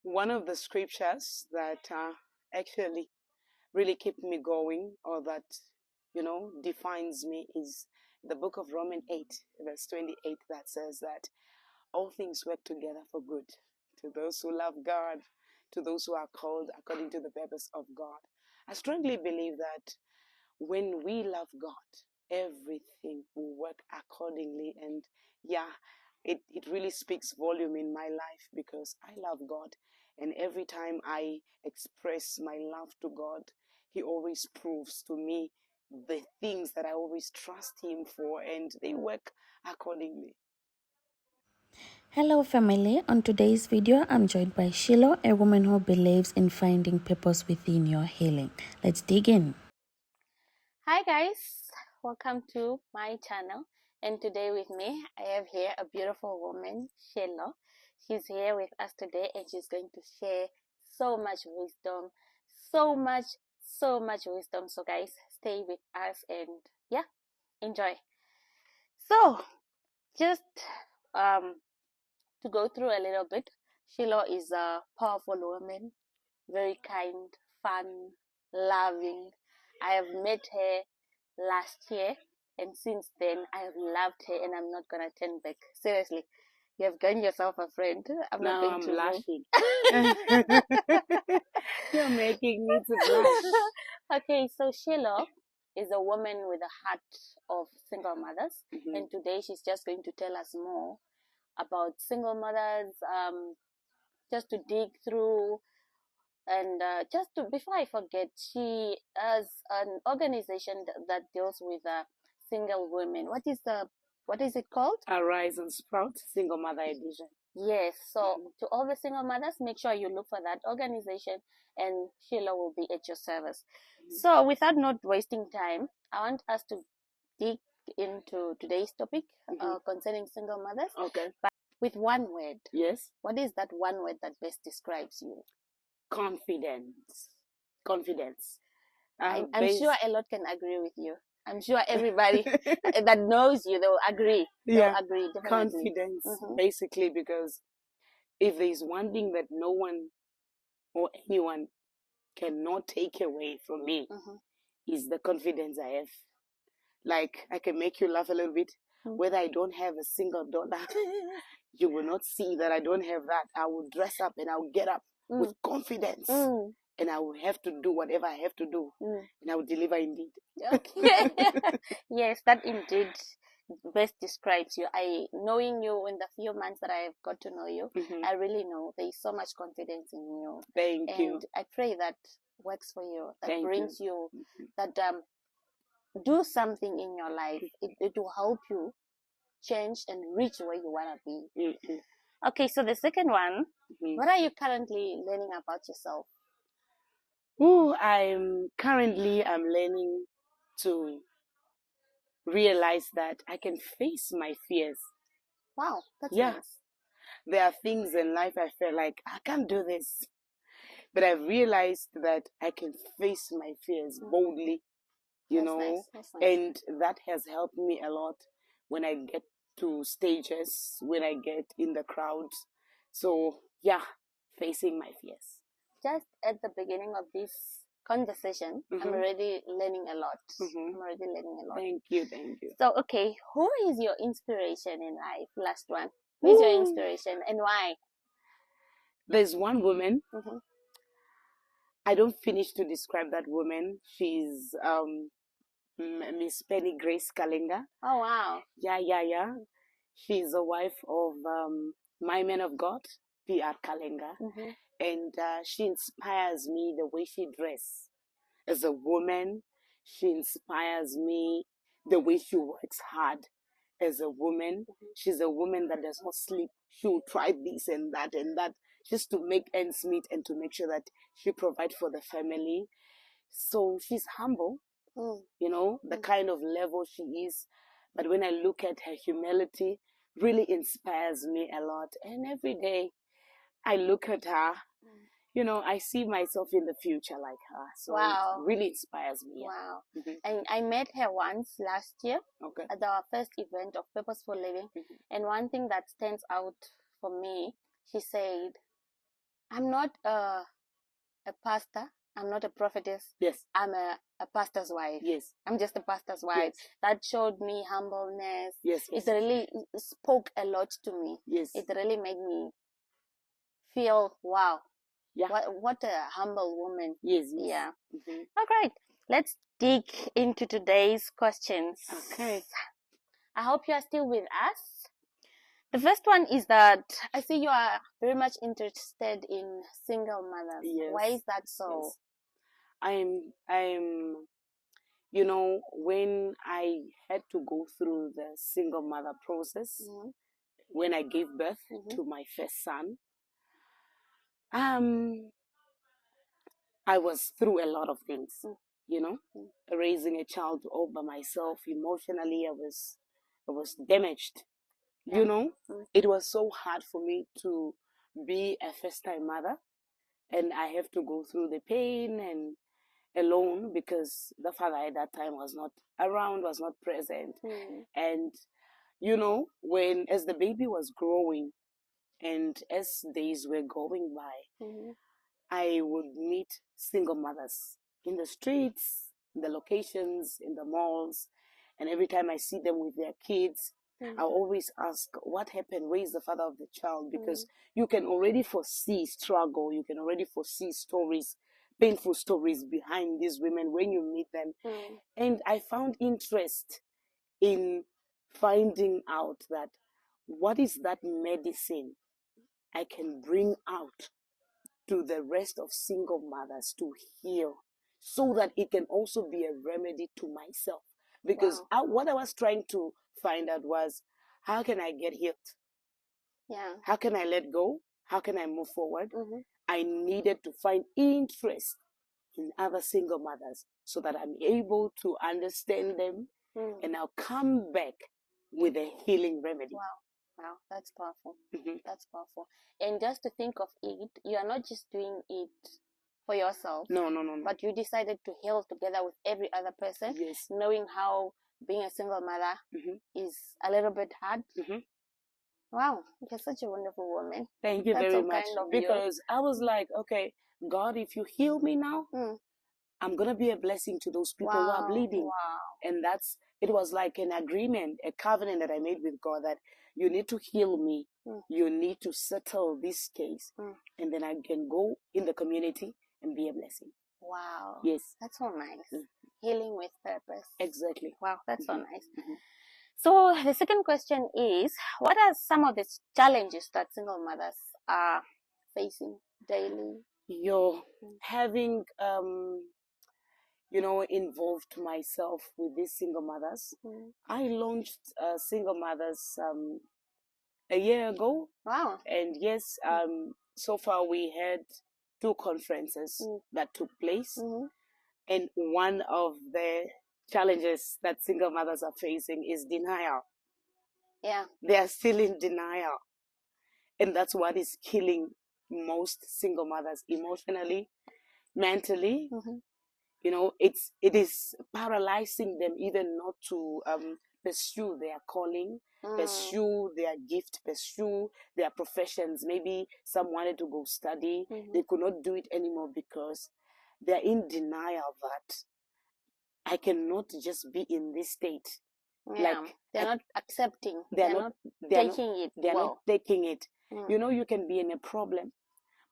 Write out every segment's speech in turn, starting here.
One of the scriptures that actually really keep me going, or that defines me, is the book of Romans 8 verse 28, that says that all things work together for good to those who love God, to those who are called according to the purpose of God. I strongly believe that when we love God, everything will work accordingly. And yeah, it really speaks volume in my life, because I love God. And every time I express my love to God, He always proves to me the things that I always trust Him for, and they work accordingly. Hello family, on today's video I'm joined by Shiloh, a woman who believes in finding purpose within your healing. Let's dig in. Hi guys, welcome to my channel, and today with me I have here a beautiful woman, Shiloh. She's here with us today and she's going to share so much wisdom, so much wisdom. So guys, stay with us and yeah, enjoy. So just to go through a little bit, Shiloh is a powerful woman, very kind, fun, loving. I have met her last year, and since then I have loved her, and I'm not gonna turn back. Seriously, you have gotten yourself a friend. I'm not going to Laughing. You're making me to blush. Okay, so Shiloh is a woman with a heart of single mothers, and today she's just going to tell us more about single mothers, just to dig through. And just to, before I forget, she has an organization that deals with single women. What is it called? Arise and Sprout Single Mother Edition. Yes. So to all the single mothers, make sure you look for that organization, and Sheila will be at your service. So without not wasting time, I want us to dig into today's topic concerning single mothers. Okay. But with one word. Yes. What is that one word that best describes you? Confidence. I'm sure a lot can agree with you. I'm sure everybody that knows you, they'll agree. They'll agree, definitely. Confidence, basically, because if there's one thing that no one or anyone cannot take away from me, is the confidence I have. Like, I can make you laugh a little bit. Whether I don't have a single dollar, you will not see that I don't have that. I will dress up and I will get up with confidence. And I will have to do whatever I have to do. And I will deliver indeed. Okay. Yes, that indeed best describes you. Knowing you in the few months that I have got to know you, I really know there is so much confidence in you. Thank you. And I pray that works for you, that brings you, that do something in your life. It will help you change and reach where you want to be. Okay, so the second one, what are you currently learning about yourself? I'm learning to realize that I can face my fears. Wow, that's nice. There are things in life I feel like I can't do this, but I've realized that I can face my fears boldly, That's nice. and that has helped me a lot when I get to stages, when I get in the crowds. So yeah, facing my fears. Just at the beginning of this conversation, I'm already learning a lot. I'm already learning a lot. Thank you. So, okay, who is your inspiration in life? Last one. Who is your inspiration and why? There's one woman. I don't finish to describe that woman. She's Miss Penny Grace Kalenga. Oh, wow. Yeah. She's a wife of my man of God, P.R. Kalenga. And she inspires me the way she dresses. As a woman, she inspires me the way she works hard. As a woman, she's a woman that does not sleep. She will try this and that just to make ends meet and to make sure that she provides for the family. So she's humble, the kind of level she is. But when I look at her humility, really inspires me a lot. And every day I look at her, I see myself in the future like her. So it really inspires me. Wow. And I met her once last year at our first event of Purposeful Living. And one thing that stands out for me, she said, I'm not a pastor. I'm not a prophetess. Yes. I'm a pastor's wife. Yes. I'm just a pastor's wife. Yes. That showed me humbleness. Yes. Yes. It really spoke a lot to me. Yes. It really made me feel, wow. Yeah. What a humble woman. Yes. Yes. Yeah. Mm-hmm. All right. Let's dig into today's questions. Okay. I hope you are still with us. The first one is that I see you are very much interested in single mothers. Yes. Why is that so? Yes. I'm, you know, when I had to go through the single mother process, Mm-hmm. when I gave birth Mm-hmm. to my first son, I was through a lot of things, you know, raising a child all by myself. Emotionally, I was damaged, you know. It was so hard for me to be a first-time mother, and I have to go through the pain and alone because the father at that time was not around, was not present. And, you know, as the baby was growing and as days were going by, I would meet single mothers in the streets, in the locations, in the malls, and every time I see them with their kids, I always ask, what happened? Where is the father of the child? Because you can already foresee struggle, you can already foresee stories, painful stories behind these women when you meet them. And I found interest in finding out that what is that medicine I can bring out to the rest of single mothers to heal, so that it can also be a remedy to myself. Because what I was trying to find out was, how can I get healed? Yeah. How can I let go? How can I move forward? I needed to find interest in other single mothers so that I'm able to understand them, and I'll come back with a healing remedy. Wow, that's powerful. That's powerful. And just to think of it, you are not just doing it for yourself. No. But you decided to heal together with every other person. Yes. Knowing how being a single mother is a little bit hard. Wow, you're such a wonderful woman. Thank you That's very so much. kind of Because I was like, okay, God, if you heal me now, I'm going to be a blessing to those people who are bleeding. And it was like an agreement, a covenant that I made with God, that you need to heal me. You need to settle this case. And then I can go in the community and be a blessing. Wow. Yes. That's so nice. Healing with purpose. Exactly. Wow, that's so nice. So the second question is, what are some of the challenges that single mothers are facing daily? You're having, involved myself with these single mothers. I launched Single Mothers a year ago. Wow. And yes, so far we had 2 conferences that took place. And one of the challenges that single mothers are facing is denial. Yeah. They are still in denial. And that's what is killing most single mothers emotionally, mentally. You know, it is paralyzing them even not to pursue their calling, pursue their gift, pursue their professions. Maybe some wanted to go study. They could not do it anymore because they're in denial that I cannot just be in this state. Yeah. Like, they're not accepting. They're not taking it. You know, you can be in a problem,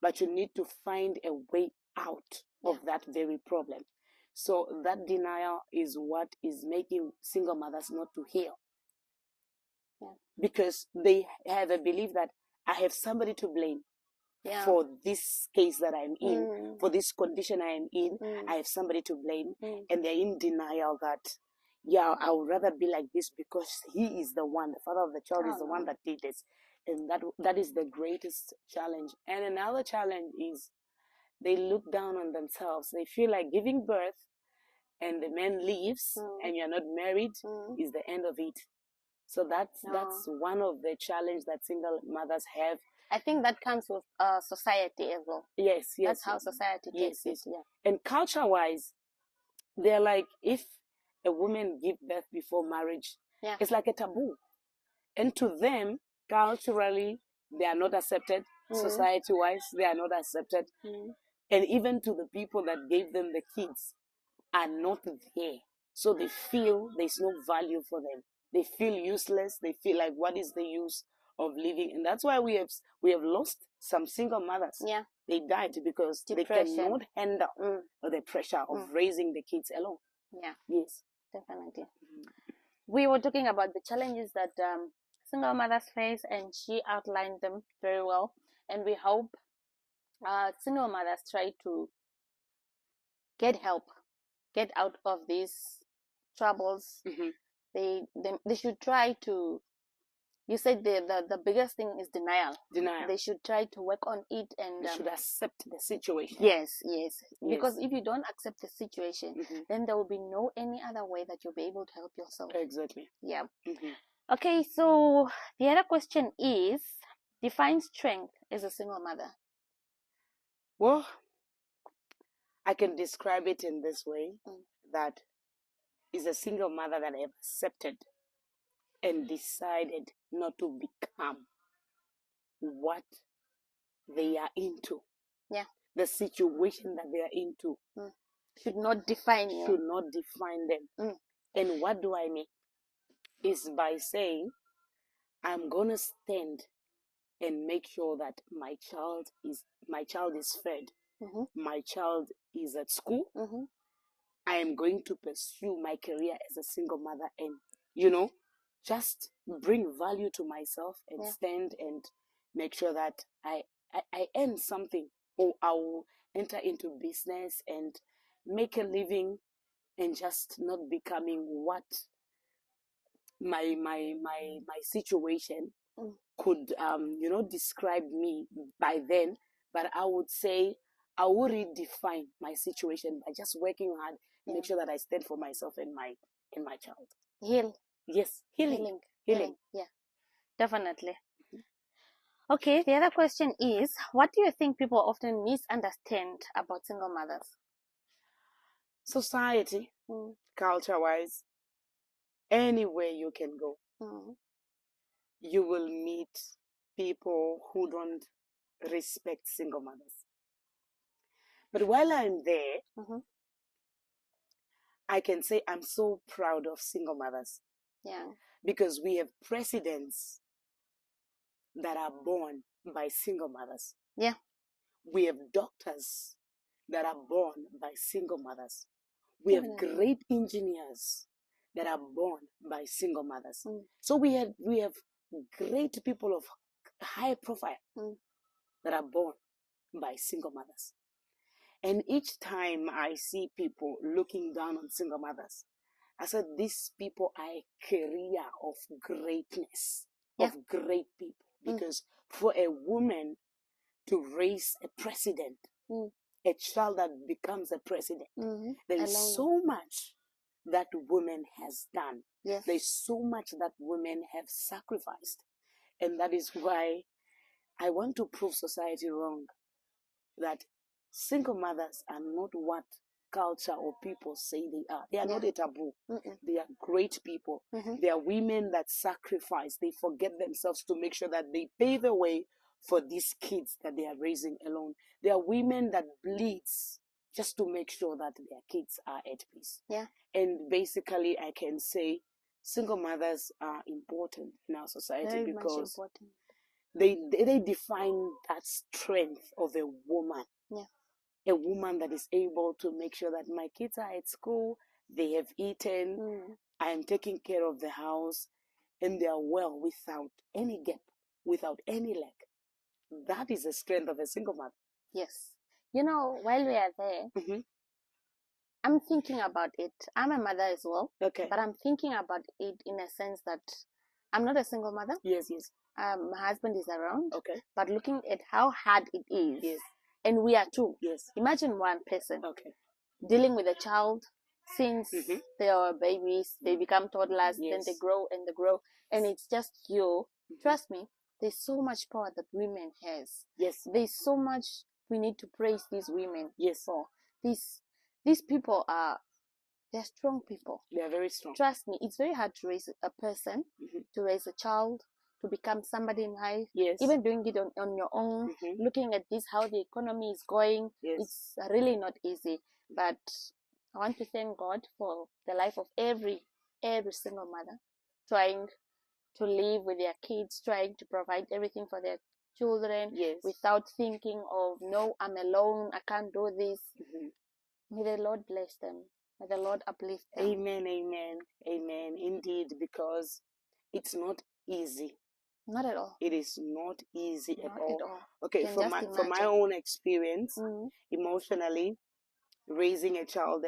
but you need to find a way out of that very problem. So that denial is what is making single mothers not to heal. Because they have a belief that I have somebody to blame for this case that I'm in, for this condition I am in. I have somebody to blame. And they're in denial that, I would rather be like this because he is the one, the father of the child is the one that did this. And that is the greatest challenge. And another challenge is they look down on themselves. They feel like giving birth and the man leaves and you're not married is the end of it. So that's one of the challenges that single mothers have. I think that comes with society as well. Yes. That's how society takes it. Yeah. And culture-wise, they're like, if a woman gives birth before marriage, it's like a taboo. And to them, culturally, they are not accepted. society-wise, they are not accepted. And even to the people that gave them the kids are not there. So they feel there's no value for them. They feel useless. They feel like, what is the use of living? And that's why we have lost some single mothers. Yeah. They died because Depression. they cannot handle the pressure of raising the kids alone. Yeah. Yes. Definitely. We were talking about the challenges that single mothers face, and she outlined them very well. And we hope single mothers try to get help, get out of these troubles. They should try to. You said the biggest thing is denial. They should try to work on it, and they should accept the situation. Yes. Because if you don't accept the situation, then there will be no any other way that you'll be able to help yourself. Exactly. Yeah. Okay, so the other question is, define strength as a single mother. Well, I can describe it in this way, that is a single mother that have accepted and decided not to become what they are into. Yeah. The situation that they are into should not define you. Should not define them. And what do I mean? Is by saying, I'm gonna stand and make sure that my child is fed. My child is at school. I am going to pursue my career as a single mother, and just bring value to myself and stand and make sure that I earn something, or I will enter into business and make a living, and just not becoming what my situation could describe me by then. But I would say I will redefine my situation by just working hard, make sure that I stand for myself and my child. Heal. Yes, healing. Yeah, definitely. Okay, the other question is, what do you think people often misunderstand about single mothers? Society, culture-wise, anywhere you can go, you will meet people who don't respect single mothers. But while I'm there, I can say I'm so proud of single mothers. Yeah. Because we have presidents that are born by single mothers. Yeah. We have doctors that are born by single mothers. We have great engineers that are born by single mothers. So we have great people of high profile that are born by single mothers. And each time I see people looking down on single mothers, I said, these people are a career of greatness, of great people. Because for a woman to raise a president, a child that becomes a president, there is so much that women has done. Yes. There's so much that women have sacrificed. And that is why I want to prove society wrong, that single mothers are not what culture or people say they are. They are not a taboo. They are great people. They are women that sacrifice. They forget themselves to make sure that they pave the way for these kids that they are raising alone. They are women that bleeds just to make sure that their kids are at peace. Yeah. And basically, I can say single mothers are important in our society. Very because much important. They define that strength of a woman. Yeah. A woman that is able to make sure that my kids are at school, they have eaten, I am taking care of the house, and they are well without any gap, without any lack. That is the strength of a single mother. Yes. While we are there, I'm thinking about it. I'm a mother as well. Okay. But I'm thinking about it in a sense that I'm not a single mother. Yes. My husband is around. Okay. But looking at how hard it is. Yes. And we are two. Yes. Imagine one person. Okay. Dealing with a child since they are babies, they become toddlers, then they grow and they grow, and it's just you. Trust me, there's so much power that women has. Yes. There's so much we need to praise these women. Yes. For these people they're strong people. They are very strong. Trust me, it's very hard to raise a person, to raise a child, to become somebody in life. Yes. Even doing it on your own, looking at this, how the economy is going, it's really not easy. But I want to thank God for the life of every single mother trying to live with their kids, trying to provide everything for their children without thinking of, no, I'm alone, I can't do this. May the Lord bless them. May the Lord uplift them. Amen, amen, amen. Indeed, because it's not easy. Not at all. It is not easy Not at all. at all. Okay, from my own experience, emotionally, raising a child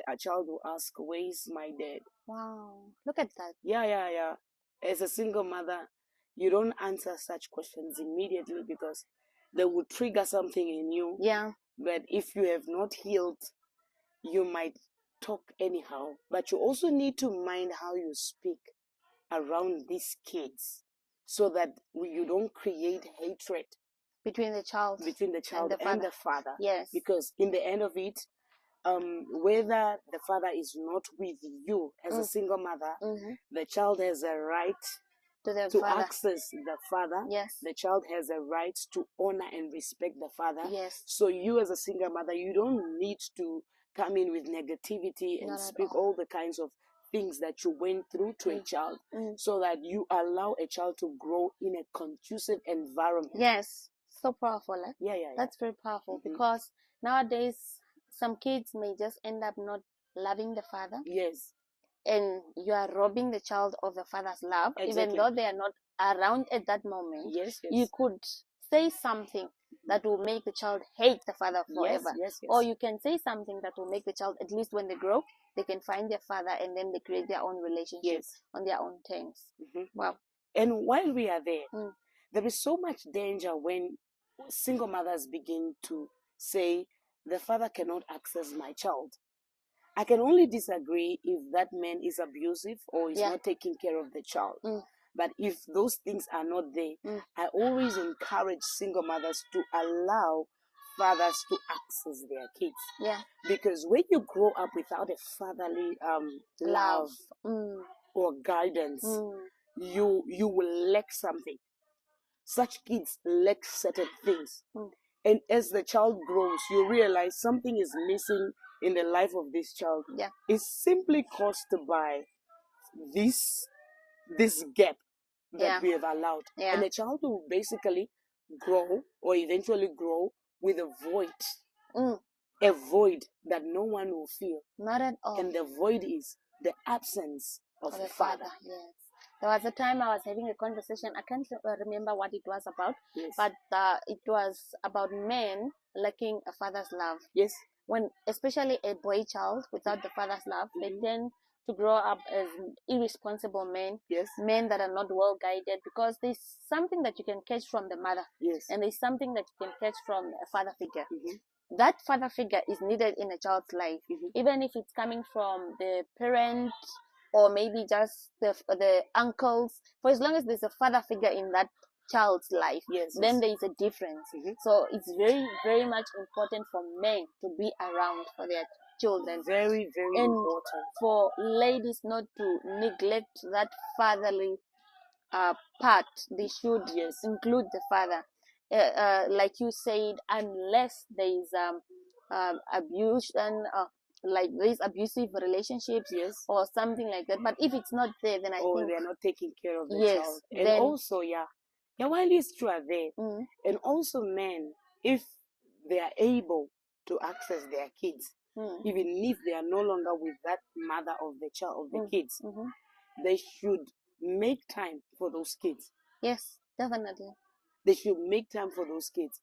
will ask, "Where's my dad?" Wow, look at that. Yeah. As a single mother, you don't answer such questions immediately because they will trigger something in you. Yeah. But if you have not healed, you might talk anyhow. But you also need to mind how you speak around these kids so that you don't create hatred between the child and the father. Yes. Because in the end of it, whether the father is not with you as a single mother, the child has a right to access the father. Yes. The child has a right to honor and respect the father. Yes. So you as a single mother, you don't need to come in with negativity and speak all the kinds of things that you went through to a child, so that you allow a child to grow in a conducive environment. Yes. So powerful. Eh? Yeah. That's very powerful because nowadays some kids may just end up not loving the father. Yes. And you are robbing the child of the father's love, even though they are not around at that moment. Yes. You could say something that will make the child hate the father forever. Yes. Or you can say something that will make the child, at least when they grow, they can find their father and then they create their own relationship on their own terms. Wow. And while we are there, there is so much danger when single mothers begin to say, the father cannot access my child. I can only disagree if that man is abusive or is not taking care of the child. But if those things are not there, I always encourage single mothers to allow fathers to access their kids. Yeah. Because when you grow up without a fatherly love or guidance, you will lack something. Such kids lack certain things. And as the child grows, you realize something is missing in the life of this child. Yeah. It's simply caused by this gap that we have allowed. Yeah. And the child will basically grow or eventually grow with a void. A void that no one will feel. Not at all. And the void is the absence of a father. Yes. There was a time I was having a conversation. I can't remember what it was about, but it was about men lacking a father's love. Yes. When, especially a boy child without the father's love, they tend to grow up as irresponsible men. Yes. Men that are not well guided, because there's something that you can catch from the mother. Yes. And there's something that you can catch from a father figure. That father figure is needed in a child's life, even if it's coming from the parent or maybe just the uncles. For as long as there's a father figure in that child's life, then there is a difference. So it's very, very much important for men to be around for their children. Very, very important. For ladies not to neglect that fatherly part. They should include the father. Like you said, unless there is abuse and like these abusive relationships or something like that. But if it's not there, then I think they're not taking care of the child. And then, also, while these two are there, and also men, if they are able to access their kids, even if they are no longer with that mother of the child, of the kids, they should make time for those kids. Yes, definitely. They should make time for those kids.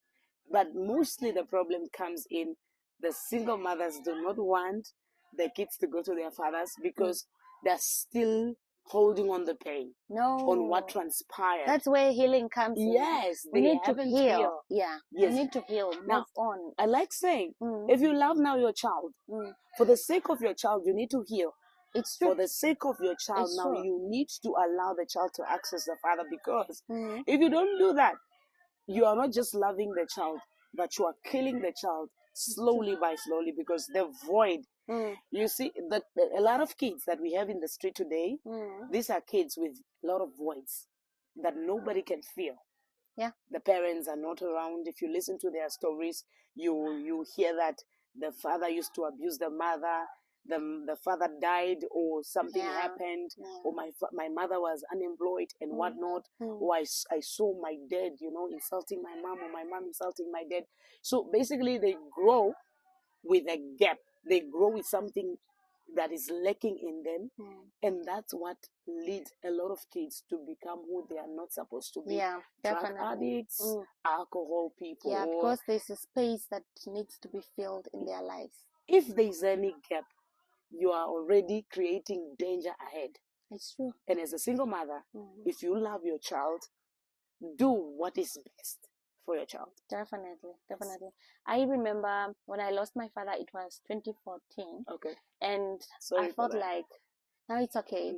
But mostly the problem comes in the single mothers do not want the kids to go to their fathers because they're still holding on the pain. On what transpired. That's where healing comes in. Yes, we need to heal. Yeah, we need to heal. Move on. I like saying, if you love now your child, for the sake of your child, you need to heal. It's true. For the sake of your child you need to allow the child to access the father, because if you don't do that, you are not just loving the child, but you are killing the child slowly by slowly, because the void. You see, that a lot of kids that we have in the street today, these are kids with a lot of voids. that nobody can feel. Yeah. The parents are not around. If you listen to their stories, you hear that the father used to abuse the mother, the father died, or something happened, or my mother was unemployed and whatnot, or I saw my dad, insulting my mom, or my mom insulting my dad. So basically they grow with a gap. They grow with something that is lacking in them, and that's what leads a lot of kids to become who they are not supposed to be. Yeah, Drug definitely. addicts, alcohol people. Yeah, because there's a space that needs to be filled in their lives. If there's any gap, you are already creating danger ahead. It's true. And as a single mother, if you love your child, do what is best for your child. Definitely. I remember when I lost my father, it was 2014. Okay. And Sorry I felt for that. like, no, it's okay.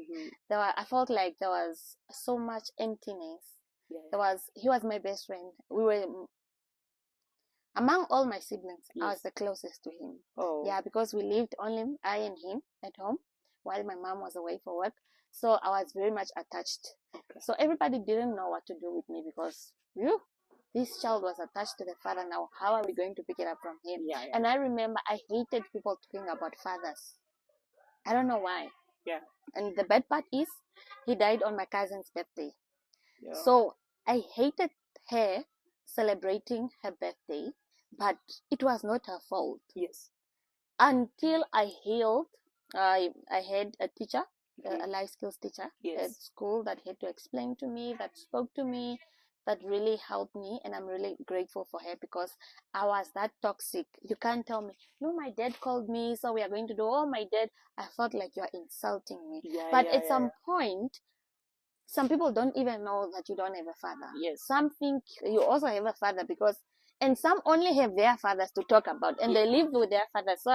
I felt like there was so much emptiness. Yeah. He was my best friend. We were, among all my siblings, I was the closest to him. Oh. Yeah, because we lived only I and him at home while my mom was away for work. So I was very much attached. Okay. So everybody didn't know what to do with me because this child was attached to the father. Now, how are we going to pick it up from him? Yeah. And I remember I hated people talking about fathers. I don't know why. Yeah. And the bad part is, he died on my cousin's birthday. Yeah. So I hated her celebrating her birthday, but it was not her fault. Yes. Until I healed, I had a teacher, a life skills teacher at school that had to explain to me, that spoke to me, that really helped me, and I'm really grateful for her because I was that toxic. You can't tell me, no, my dad called me, so we are going to do, oh, my dad. I felt like you are insulting me. But at some point, some people don't even know that you don't have a father. Yes. Some think you also have a father and some only have their fathers to talk about, and they live with their fathers. So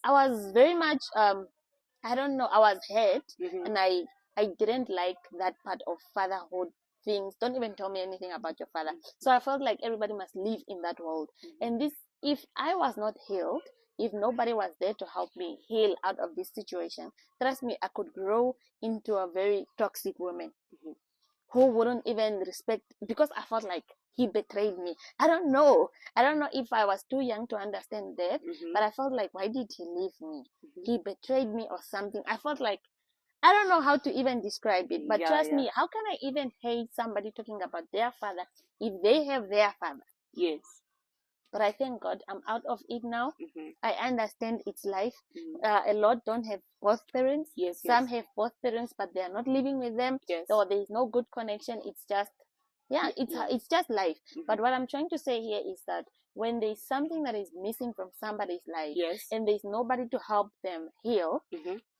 I was very much, I don't know, I was hurt, and I didn't like that part of fatherhood things. Don't even tell me anything about your father. So I felt like everybody must live in that world. And if I was not healed, if nobody was there to help me heal out of this situation, trust me, I could grow into a very toxic woman who wouldn't even respect, because I felt like he betrayed me. I don't know if I was too young to understand that, but I felt like, why did he leave me? He betrayed me or something. I felt like, I don't know how to even describe it, but trust me, how can I even hate somebody talking about their father if they have their father? Yes. But I thank God I'm out of it now. I understand it's life. A lot don't have both parents. Yes. Some have both parents, but they are not living with them. Yes. Or there is no good connection. It's just, it's just life. But what I'm trying to say here is that when there is something that is missing from somebody's life, and there is nobody to help them heal,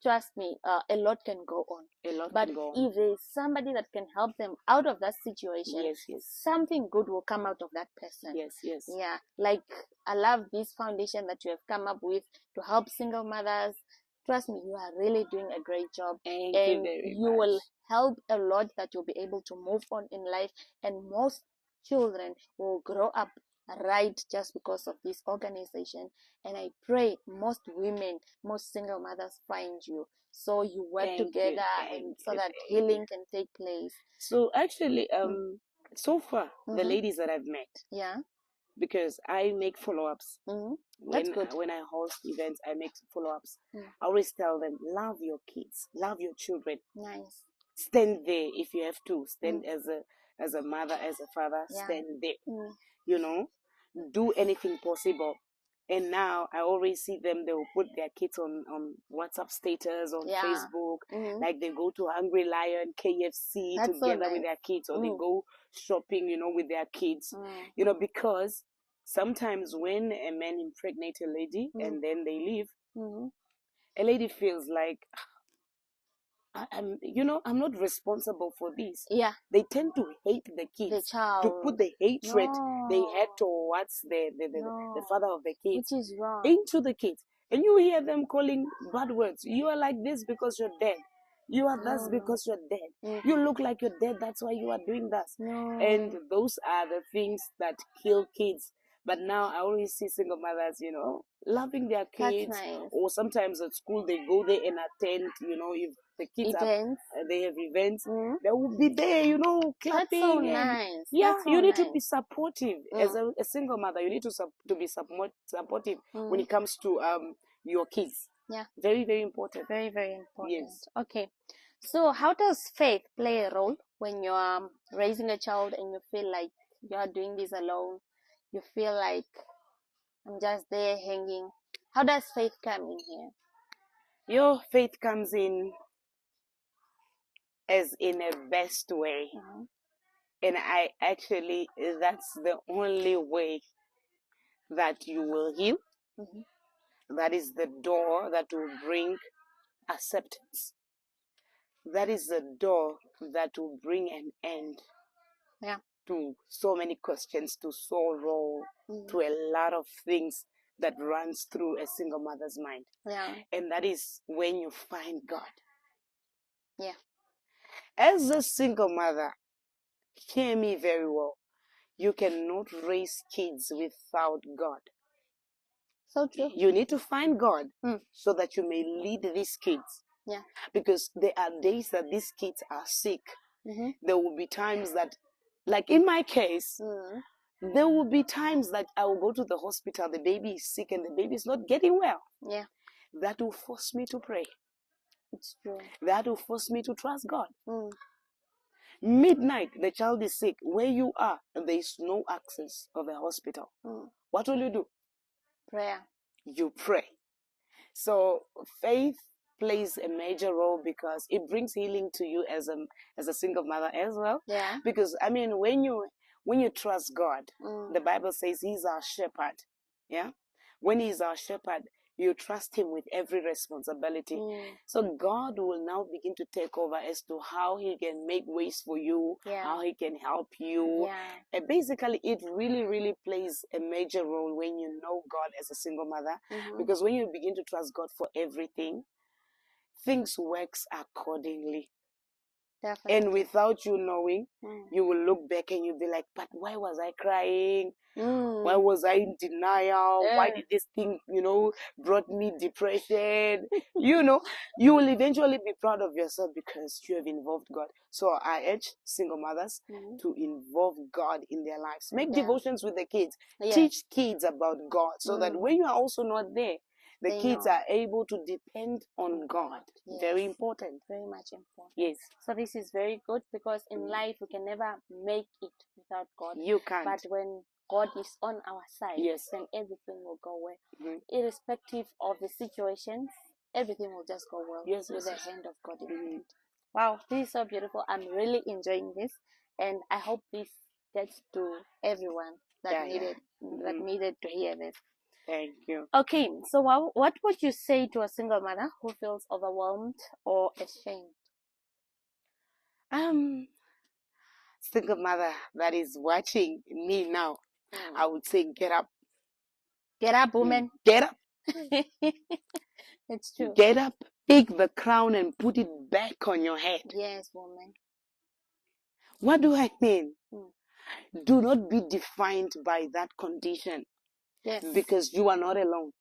trust me, a lot can go on. But if there is somebody that can help them out of that situation, something good will come out of that person. Yes. Yeah. Like, I love this foundation that you have come up with to help single mothers. Trust me, you are really doing a great job. Thank you very much. Will help a lot, that you'll be able to move on in life, and most children will grow up right just because of this organization. And I pray most women, most single mothers find you, so you work together that healing can take place. So actually, so far, the ladies that I've met, because I make follow-ups. That's good. When I host events, I make follow-ups. I always tell them, love your kids, love your children. Nice. Stand there if you have to. Stand as a mother, as a father. Stand there. Do anything possible. And now I always see them, they will put their kids on WhatsApp status, on Facebook. Like they go to Hungry Lion, KFC together with their kids, or they go shopping, with their kids. Because sometimes when a man impregnates a lady and then they leave, a lady feels like, I'm not responsible for this. Yeah. They tend to hate the kids, the child, to put the hatred they had towards the father of the kids, which is wrong, into the kids. And you hear them calling bad words. You are like this because you're dead. You are thus because you're dead. You look like you're dead. That's why you are doing that. And those are the things that kill kids. But now I always see single mothers, loving their kids. That's nice. Or sometimes at school they go there and attend, if the kids Events. they have events, they will be there, clapping. That's so and nice. yeah, That's so you need nice. to be supportive. As a single mother, you need to be supportive when it comes to your kids. Yeah. Very, very important. Very, very important. Yes. Okay. So how does faith play a role when you are raising a child and you feel like you are doing this alone? You feel like I'm just there hanging. How does faith come in here? Your faith comes in as in a best way. And that's the only way that you will heal. That is the door that will bring acceptance. That is the door that will bring an end to so many questions, to sorrow, to a lot of things that runs through a single mother's mind. Yeah. And that is when you find God. Yeah. As a single mother, hear me very well. You cannot raise kids without God. So true. You need to find God so that you may lead these kids. Yeah. Because there are days that these kids are sick. There will be times that, like in my case, there will be times that I will go to the hospital, the baby is sick and the baby is not getting well. Yeah. That will force me to pray. It's true. That will force me to trust God. Midnight, the child is sick. Where you are, and there is no access of a hospital. What will you do? Prayer. You pray. So faith plays a major role because it brings healing to you as a single mother as well. Yeah. Because when you trust God, the Bible says He's our shepherd. Yeah. When He's our shepherd, you trust Him with every responsibility. So God will now begin to take over as to how He can make ways for you, how He can help you. Yeah. And basically, it really, really plays a major role when you know God as a single mother. Because when you begin to trust God for everything, things works accordingly. Definitely. And without you knowing, you will look back and you'll be like, but why was I crying? Why was I in denial? Why did this thing, brought me depression? You will eventually be proud of yourself because you have involved God. So I urge single mothers to involve God in their lives. Make devotions with the kids. Teach kids about God so that when you are also not there, the kids are able to depend on God. Yes. Very important. Very much important. Yes. So this is very good because in life we can never make it without God. You can't. But when God is on our side, then everything will go well. Irrespective of the situations, everything will just go well with the hand of God in it. Wow, this is so beautiful. I'm really enjoying this, and I hope this gets to everyone that needed to hear this. Thank you. Okay, so what would you say to a single mother who feels overwhelmed or ashamed? Single mother that is watching me now, I would say get up. Get up, woman. Get up. It's true. Get up, take the crown and put it back on your head. Yes, woman. What do I mean? Do not be defined by that condition. Yes. Because you are not alone.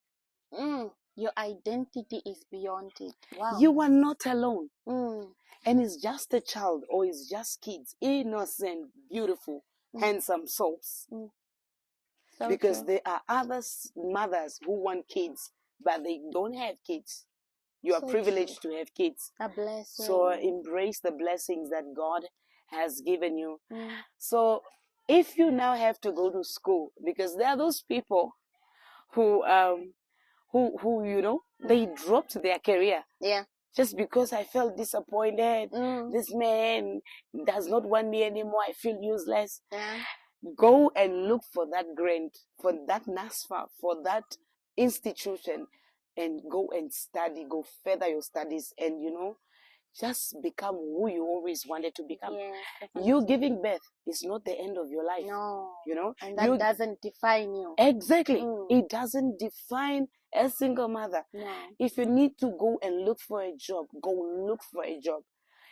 Your identity is beyond it. Wow. You are not alone. And it's just a child or it's just kids. Innocent, beautiful, handsome souls. So because true. there are other mothers who want kids, but they don't have kids. You are So privileged to have kids. A blessing. So embrace the blessings that God has given you. So if you now have to go to school, because there are those people who they dropped their career. Yeah. Just because I felt disappointed. This man does not want me anymore. I feel useless. Yeah. Go and look for that grant, for that NASFA, for that institution, and go and study, go further your studies, and just become who you always wanted to become. Yeah, you giving birth is not the end of your life. No. And you, that doesn't define you. Exactly. It doesn't define a single mother. No. If you need to go and look for a job, go look for a job.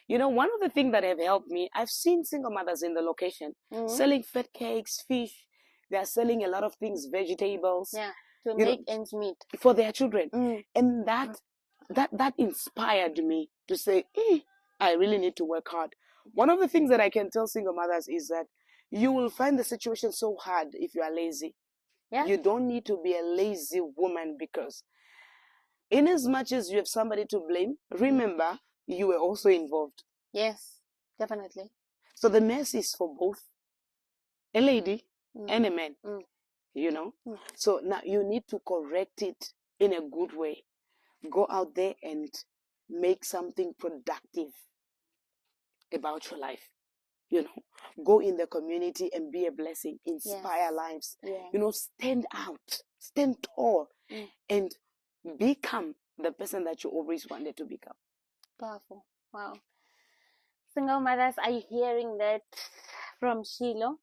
One of the things that have helped me, I've seen single mothers in the location selling fat cakes, fish, They are selling a lot of things, vegetables. Yeah, to make ends meet for their children. And that inspired me to say, I really need to work hard. One of the things that I can tell single mothers is that you will find the situation so hard if you are lazy. Yeah. You don't need to be a lazy woman, because in as much as you have somebody to blame, remember, you were also involved. Yes, definitely. So the mess is for both a lady and a man, you know. So now you need to correct it in a good way. Go out there and make something productive about your life. You know, go in the community and be a blessing, inspire lives. You know, stand out, stand tall, and become the person that you always wanted to become. Powerful. Wow. Single mothers, are you hearing that from Shiloh?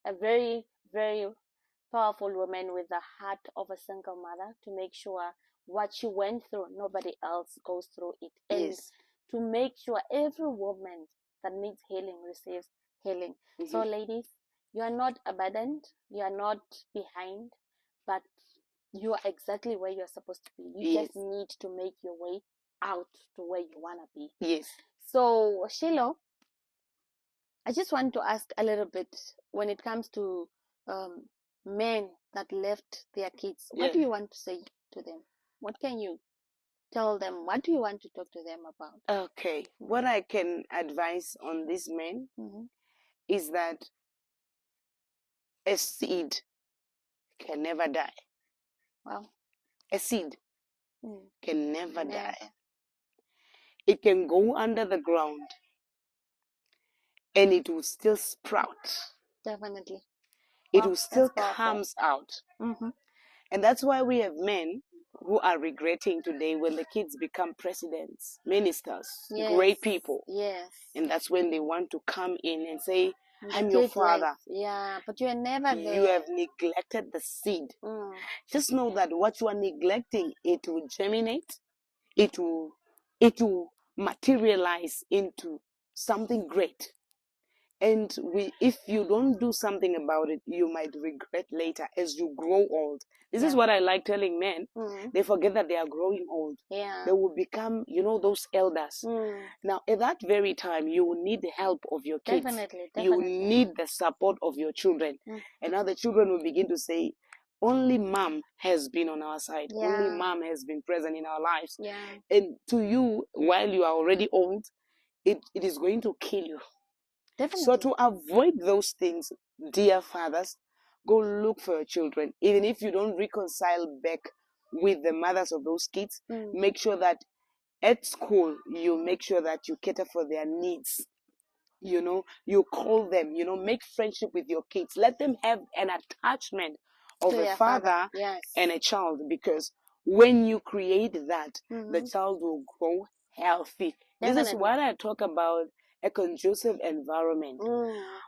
A very, very powerful woman with the heart of a single mother, to make sure what she went through, nobody else goes through it. And to make sure every woman that needs healing receives healing. So ladies, you are not abandoned, you are not behind, but you are exactly where you're supposed to be. You just need to make your way out to where you want to be. Yes. So Shiloh, I just want to ask a little bit when it comes to men that left their kids. What do you want to say to them? What can you tell them? What do you want to talk to them about? Okay. What I can advise on these men is that a seed can never die. Wow. A seed can never die. It can go under the ground and it will still sprout. Definitely. It will still come out. And that's why we have men who are regretting today when the kids become presidents, ministers, great people. Yes. And that's when they want to come in and say, I'm your father. Yeah, but you are never there. You have neglected the seed. Just know that what you are neglecting, it will germinate. It will materialize into something great. And if you don't do something about it, you might regret later as you grow old. This is what I like telling men. They forget that they are growing old. They will become, those elders. Now, at that very time, you will need the help of your kids. Definitely. You will need the support of your children. And now the children will begin to say, only mom has been on our side. Only mom has been present in our lives. And to you, while you are already old, it is going to kill you. Definitely. So to avoid those things, dear fathers, go look for your children. Even if you don't reconcile back with the mothers of those kids, make sure that at school, you make sure that you cater for their needs. You call them, make friendship with your kids. Let them have an attachment of a father and a child, because when you create that, the child will grow healthy. Definitely. This is what I talk about, a conducive environment.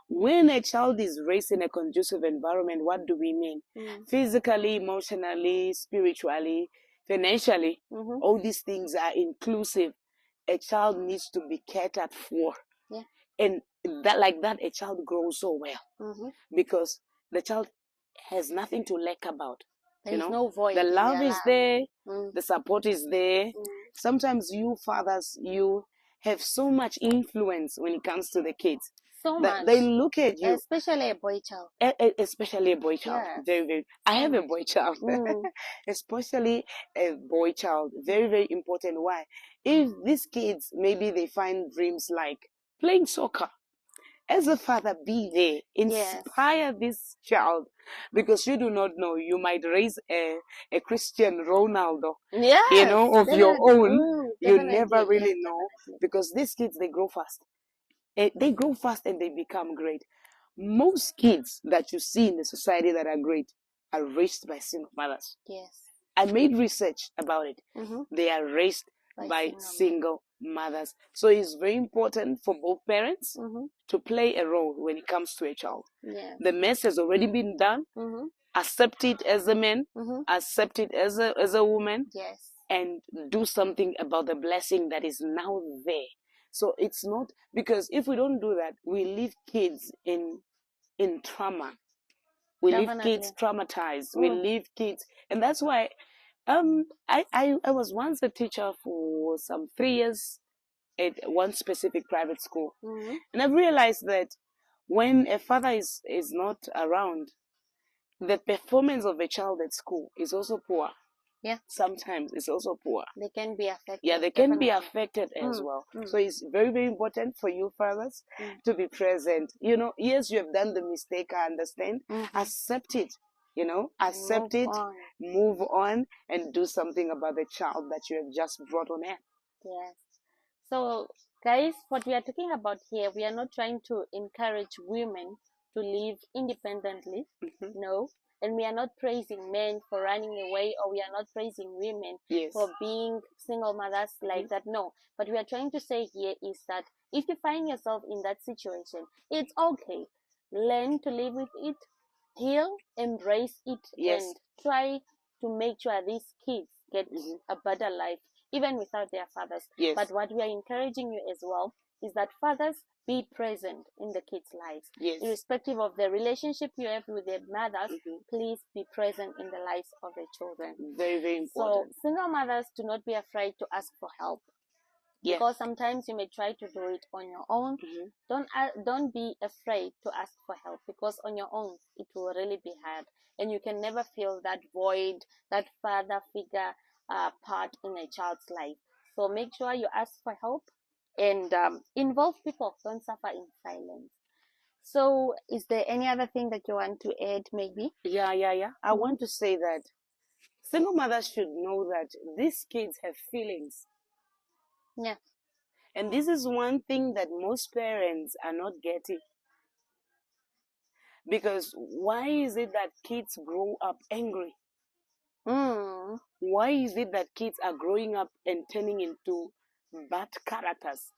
When a child is raised in a conducive environment, what do we mean? Physically, emotionally, spiritually, financially, all these things are inclusive. A child needs to be catered for. And like that, a child grows so well, because the child has nothing to lack about. There's no void. The love is there, the support is there. Sometimes you fathers, you have so much influence when it comes to the kids. So much. They look at you. Especially a boy child. Especially a boy child. Very, very. I have a boy child. Especially a boy child. Very, very important. Why? If these kids, maybe they find dreams like playing soccer. As a father, be there. Inspire this child, because you do not know. You might raise a Christian Ronaldo, of your own. You never really know, because these kids, they grow fast. They grow fast and they become great. Most kids that you see in the society that are great are raised by single mothers. I made research about it. They are raised by single mothers. So it's very important for both parents to play a role when it comes to a child. The mess has already been done. Accept it as a man, accept it as a woman, and do something about the blessing that is now there. So it's not, because if we don't do that, we leave kids in trauma. We leave Definitely. kids traumatized. We leave kids, and that's why I was once a teacher for some 3 years at one specific private school, and I've realized that when a father is not around, the performance of a child at school is also poor. Yeah. Sometimes it's also poor. They can be affected. Yeah, they can be affected as well. So it's very, very important for you fathers to be present. You know, yes, you have done the mistake, I understand. Accept it, you know, accept it, move on, and do something about the child that you have just brought on air. Yes. So, guys, what we are talking about here, we are not trying to encourage women to live independently. No. And we are not praising men for running away, or we are not praising women for being single mothers like that. No. But we are trying to say here is that if you find yourself in that situation, it's okay. Learn to live with it, heal, embrace it, and try to make sure these kids get a better life, even without their fathers. But what we are encouraging you as well is that fathers, be present in the kids' lives. Irrespective of the relationship you have with their mothers, please be present in the lives of the children. Very, very important. So single mothers, do not be afraid to ask for help. Because sometimes you may try to do it on your own. Don't be afraid to ask for help, because on your own it will really be hard, and you can never feel that void, that father figure part in a child's life. So make sure you ask for help and involve people. Don't suffer in silence. So is there any other thing that you want to add, maybe? Yeah. I want to say that single mothers should know that these kids have feelings. Yeah. And this is one thing that most parents are not getting. Because why is it that kids grow up angry? Why is it that kids are growing up and turning into bad characters?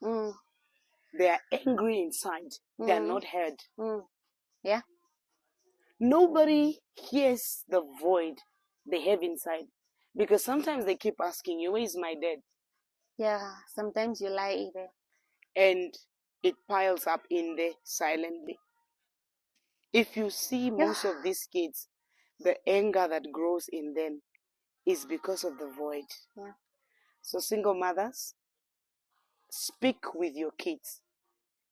They are angry inside. They are not heard. Yeah. Nobody hears the void they have inside. Because sometimes they keep asking you, where is my dad? Yeah, sometimes you lie even. And it piles up in there silently. If you see most of these kids, the anger that grows in them is because of the void. Yeah. So single mothers, speak with your kids.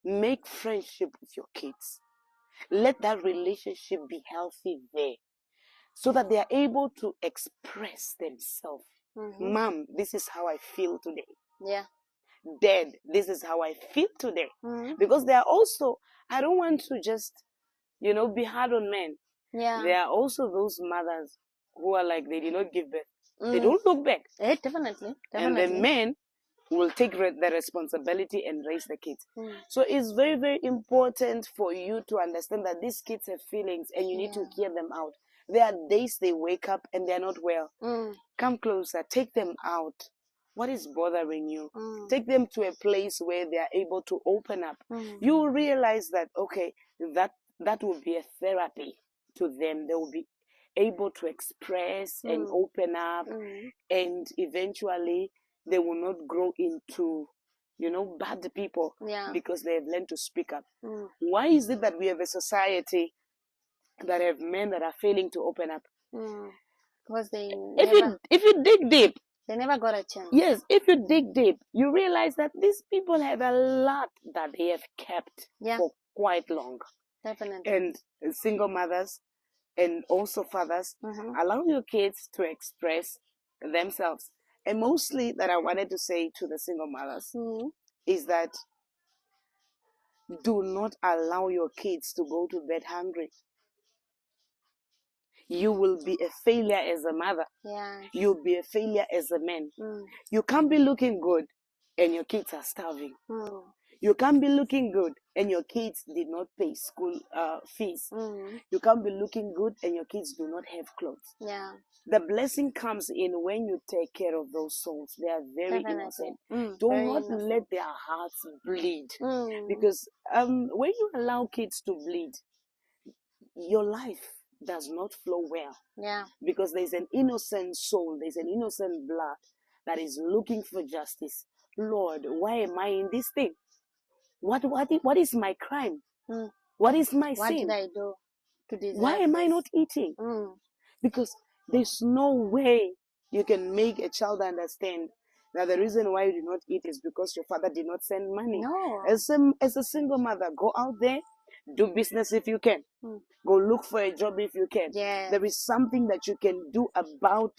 Make friendship with your kids. Let that relationship be healthy there, so that they are able to express themselves. Mom, this is how I feel today. Yeah. Dad, this is how I feel today. Because they are also, I don't want to just, be hard on men. Yeah. There are also those mothers who are like, they did not give birth. They don't look back. Definitely. And the men will take the responsibility and raise the kids. So it's very, very important for you to understand that these kids have feelings and you need to hear them out. There are days they wake up and they're not well. Come closer, take them out. What is bothering you? Take them to a place where they are able to open up. You will realize that, okay, that will be a therapy to them. They will be able to express and open up, and eventually they will not grow into, bad people because they have learned to speak up. Why is it that we have a society that have men that are failing to open up? Because if you dig deep, they never got a chance. Yes, if you dig deep, you realize that these people have a lot that they have kept for quite long. Definitely. And single mothers and also fathers, allow your kids to express themselves. And mostly that I wanted to say to the single mothers is that do not allow your kids to go to bed hungry. You will be a failure as a mother. You'll be a failure as a man. You can't be looking good and your kids are starving. You can't be looking good and your kids did not pay school fees. You can't be looking good and your kids do not have clothes. The blessing comes in when you take care of those souls. They are very innocent. Do not let their hearts bleed. Because when you allow kids to bleed, your life does not flow well. Because there's an innocent soul, there's an innocent blood that is looking for justice. Lord, why am I in this thing? What is my crime? What is my sin? What did I do? to deserve Why am I this. not eating? Because there's no way you can make a child understand that the reason why you do not eat is because your father did not send money. No. As a single mother, go out there, do business if you can. Go look for a job if you can. Yes. There is something that you can do about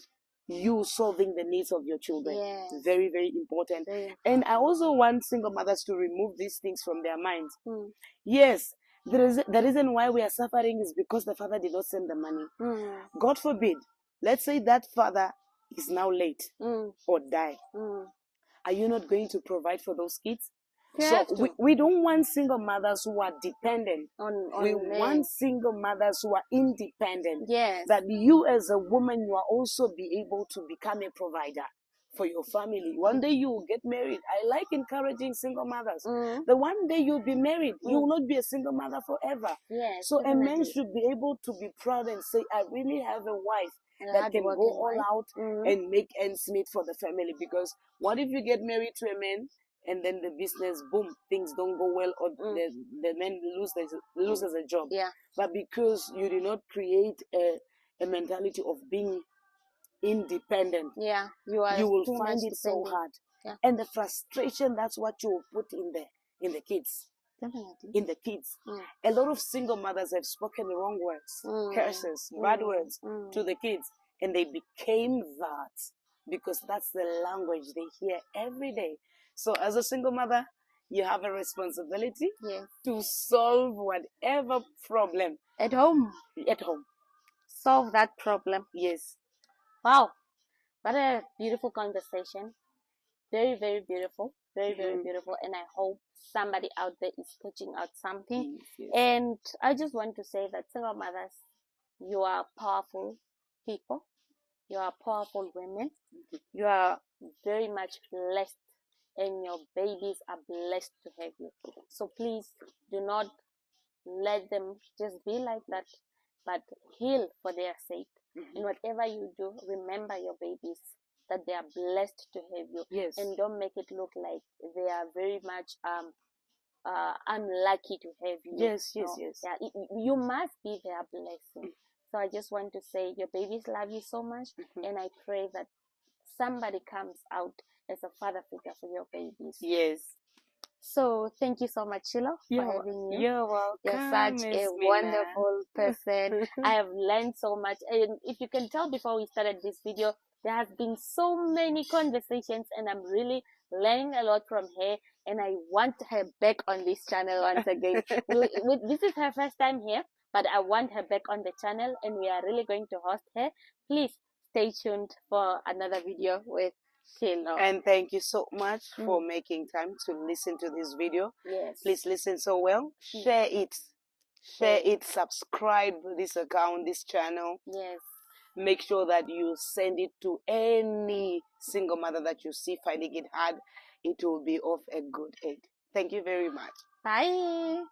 you solving the needs of your children. Yes. Very, very important. And I also want single mothers to remove these things from their minds. Yes, the reason why we are suffering is because the father did not send the money. God forbid, let's say that father is now late or die. Are you not going to provide for those kids? So we don't want single mothers who are dependent. We want single mothers who are independent. Yes. That you as a woman, you are also be able to become a provider for your family. One day you will get married. I like encouraging single mothers. The one day you'll be married, you will not be a single mother forever. Yes, so definitely. A man should be able to be proud and say, I really have a wife that can go all out and make ends meet for the family. Because what if you get married to a man and then the business, boom, things don't go well, or the man loses a job? Yeah. But because you did not create a mentality of being independent, yeah, you will find it so hard. Yeah. And the frustration, that's what you will put in the kids. Definitely. In the kids. A lot of single mothers have spoken the wrong words, curses, bad words to the kids, and they became that because that's the language they hear every day. So as a single mother, you have a responsibility to solve whatever problem at home. Solve that problem. Yes. Wow, what a beautiful conversation. Very, very beautiful. Very, very beautiful. And I hope somebody out there is catching out something. Yes. And I just want to say that single mothers, you are powerful people. You are powerful women. You are very much blessed, and your babies are blessed to have you. So please do not let them just be like that, but heal for their sake. And whatever you do, remember your babies, that they are blessed to have you. Yes. And don't make it look like they are very much unlucky to have you. Yes. Yeah, you must be their blessing. So I just want to say your babies love you so much, and I pray that somebody comes out as a father figure for your babies. Yes. So thank you so much, Shiloh, for having you. You're welcome. You're such a wonderful person. I have learned so much. And if you can tell, before we started this video, there has been so many conversations, and I'm really learning a lot from her. And I want her back on this channel once again. This is her first time here, but I want her back on the channel, and we are really going to host her. Please stay tuned for another video with Shiloh. And thank you so much for making time to listen to this video. Yes. Please listen so well. Share it. Share it. Subscribe this account, this channel. Yes. Make sure that you send it to any single mother that you see finding it hard. It will be of a good aid. Thank you very much. Bye.